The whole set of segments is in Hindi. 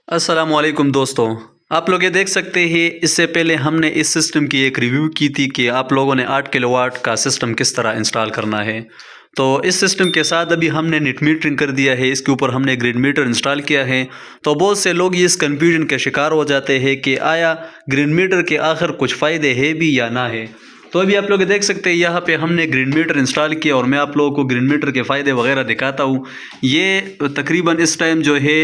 अस्सलामुअलैकुम दोस्तों, आप लोग ये देख सकते हैं। इससे पहले हमने इस सिस्टम की एक रिव्यू की थी कि आप लोगों ने 8 किलोवाट का सिस्टम किस तरह इंस्टॉल करना है। तो इस सिस्टम के साथ अभी हमने नेट मीटरिंग कर दिया है, इसके ऊपर हमने ग्रिड मीटर इंस्टॉल किया है। तो बहुत से लोग इस कन्फ्यूजन के शिकार हो जाते हैं कि आया ग्रिड मीटर के आखिर कुछ फ़ायदे है भी या ना है। तो अभी आप लोग देख सकते हैं यहाँ पे हमने ग्रिड मीटर इंस्टॉल किया और मैं आप लोगों को ग्रिड मीटर के फ़ायदे वगैरह दिखाता हूँ। ये तकरीबन इस टाइम जो है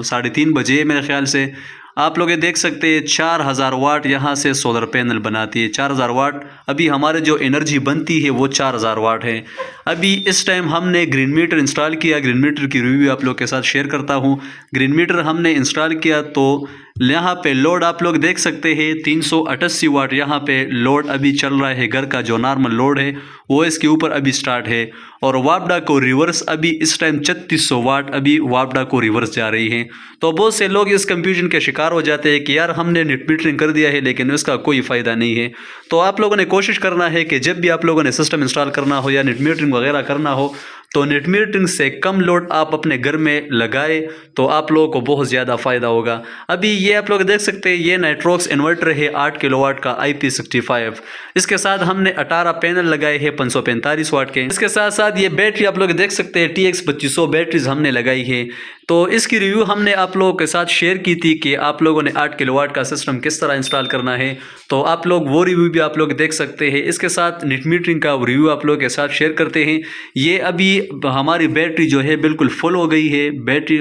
3:30 बजे मेरे ख्याल से। आप लोग ये देख सकते हैं 4000 वाट यहाँ से सोलर पैनल बनाती है। 4000 वाट अभी हमारे जो एनर्जी बनती है वो 4000 वाट है। अभी इस टाइम हमने ग्रिड मीटर इंस्टॉल किया। ग्रिड मीटर की रिव्यू आप लोग के साथ शेयर करता हूँ। ग्रिड मीटर हमने इंस्टॉल किया तो यहाँ पे लोड आप लोग देख सकते हैं 388 वाट यहाँ पे लोड अभी चल रहा है। घर का जो नॉर्मल लोड है वो इसके ऊपर अभी स्टार्ट है। और वापडा को रिवर्स अभी इस टाइम 3600 वाट अभी वापडा को रिवर्स जा रही है। तो बहुत से लोग इस कंफ्यूजन के शिकार हो जाते हैं कि यार हमने नेट मीटरिंग कर दिया है लेकिन उसका कोई फ़ायदा नहीं है। तो आप लोगों ने कोशिश करना है कि जब भी आप लोगों ने सिस्टम इंस्टॉल करना हो या नेट मीटरिंग वगैरह करना हो तो नेट मीटरिंग से कम लोड आप अपने घर में लगाए तो आप लोगों को बहुत ज़्यादा फ़ायदा होगा। अभी ये आप लोग देख सकते हैं ये नाइट्रोक्स इन्वर्टर है 8 किलोवाट का IP65। इसके साथ हमने 18 पैनल लगाए हैं 545 वाट के। इसके साथ साथ ये बैटरी आप लोग देख सकते हैं TX 2500 बैटरीज हमने लगाई है। तो इसकी रिव्यू हमने आप लोगों के साथ शेयर की थी कि आप लोगों ने 8 किलोवाट का सिस्टम किस तरह इंस्टॉल करना है। तो आप लोग वो रिव्यू भी आप लोग देख सकते हैं। इसके साथ नेट मीटरिंग का रिव्यू आप लोगों के साथ शेयर करते हैं। ये अभी हमारी बैटरी जो है बिल्कुल फुल हो गई है। बैटरी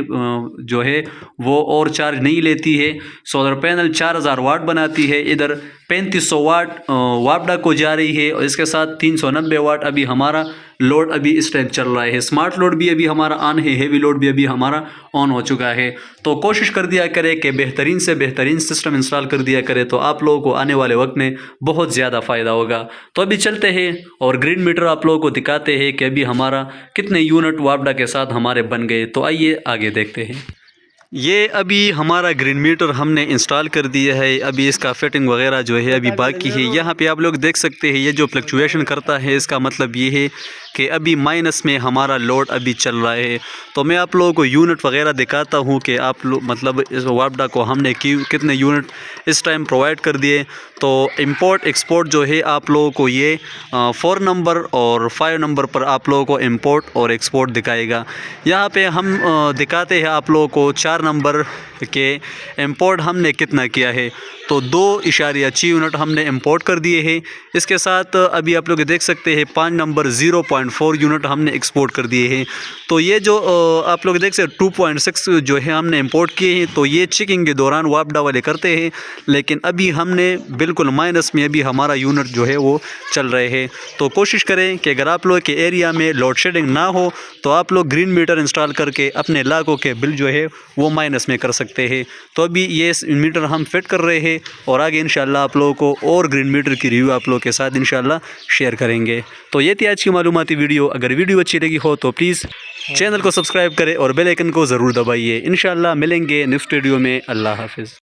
जो है वो और चार्ज नहीं लेती है। सोलर पैनल 4000 वाट बनाती है। इधर 3500 वाट वापडा को जा रही है और इसके साथ 390 वाट अभी हमारा लोड अभी इस टाइम चल रहा है। स्मार्ट लोड भी अभी हमारा ऑन है, हेवी लोड भी अभी हमारा ऑन हो चुका है। तो कोशिश कर दिया करें कि बेहतरीन से बेहतरीन सिस्टम इंस्टॉल कर दिया करें तो आप लोगों को आने वाले वक्त में बहुत ज़्यादा फ़ायदा होगा। तो अभी चलते हैं और ग्रिड मीटर आप लोगों को दिखाते हैं कि अभी हमारा कितने यूनिट वापडा के साथ हमारे बन गए। तो आइए आगे देखते हैं। ये अभी हमारा ग्रिड मीटर हमने इंस्टॉल कर दिया है। अभी इसका फिटिंग वगैरह जो है अभी बाकी है। यहाँ पे आप लोग देख सकते हैं ये जो फ्लक्चुएशन करता है इसका मतलब ये है कि अभी माइनस में हमारा लोड अभी चल रहा है। तो मैं आप लोगों को यूनिट वगैरह दिखाता हूँ कि आप लोग मतलब इस वापडा को हमने कितने यूनिट इस टाइम प्रोवाइड कर दिए। तो इंपोर्ट एक्सपोर्ट जो है आप लोगों को ये 4 नंबर और 5 नंबर पर आप लोगों को इंपोर्ट और एक्सपोर्ट दिखाएगा। यहाँ पे हम दिखाते हैं आप लोगों को 4 नंबर के इंपोर्ट हमने कितना किया है। तो 2.6 यूनिट हमने इंपोर्ट कर दिए हैं। इसके साथ अभी आप लोग देख सकते हैं 5 नंबर 0.4 यूनिट हमने एक्सपोर्ट कर दिए हैं। तो ये जो आप लोग देख सकते 2.6 जो है हमने इंपोर्ट किए हैं। तो ये चेकिंग के दौरान वापडा वाले करते हैं लेकिन अभी हमने बिल्कुल माइनस में अभी हमारा यूनिट जो है वो चल रहे हैं। तो कोशिश करें कि अगर आप लोग के एरिया में लोड शेडिंग ना हो तो आप लोग ग्रीन मीटर इंस्टॉल करके अपने इलाकों के बिल जो है वो माइनस में कर सकते हैं। तो अभी ये मीटर हम फिट कर रहे हैं और आगे इंशाल्लाह आप लोगों को और ग्रिड मीटर की रिव्यू आप लोगों के साथ इंशाल्लाह शेयर करेंगे। तो ये थी आज की मालूमाती वीडियो। अगर वीडियो अच्छी लगी हो तो प्लीज़ चैनल को सब्सक्राइब करें और बेल आइकन को ज़रूर दबाइए। इंशाल्लाह मिलेंगे नेक्स्ट वीडियो में। अल्लाह हाफिज़।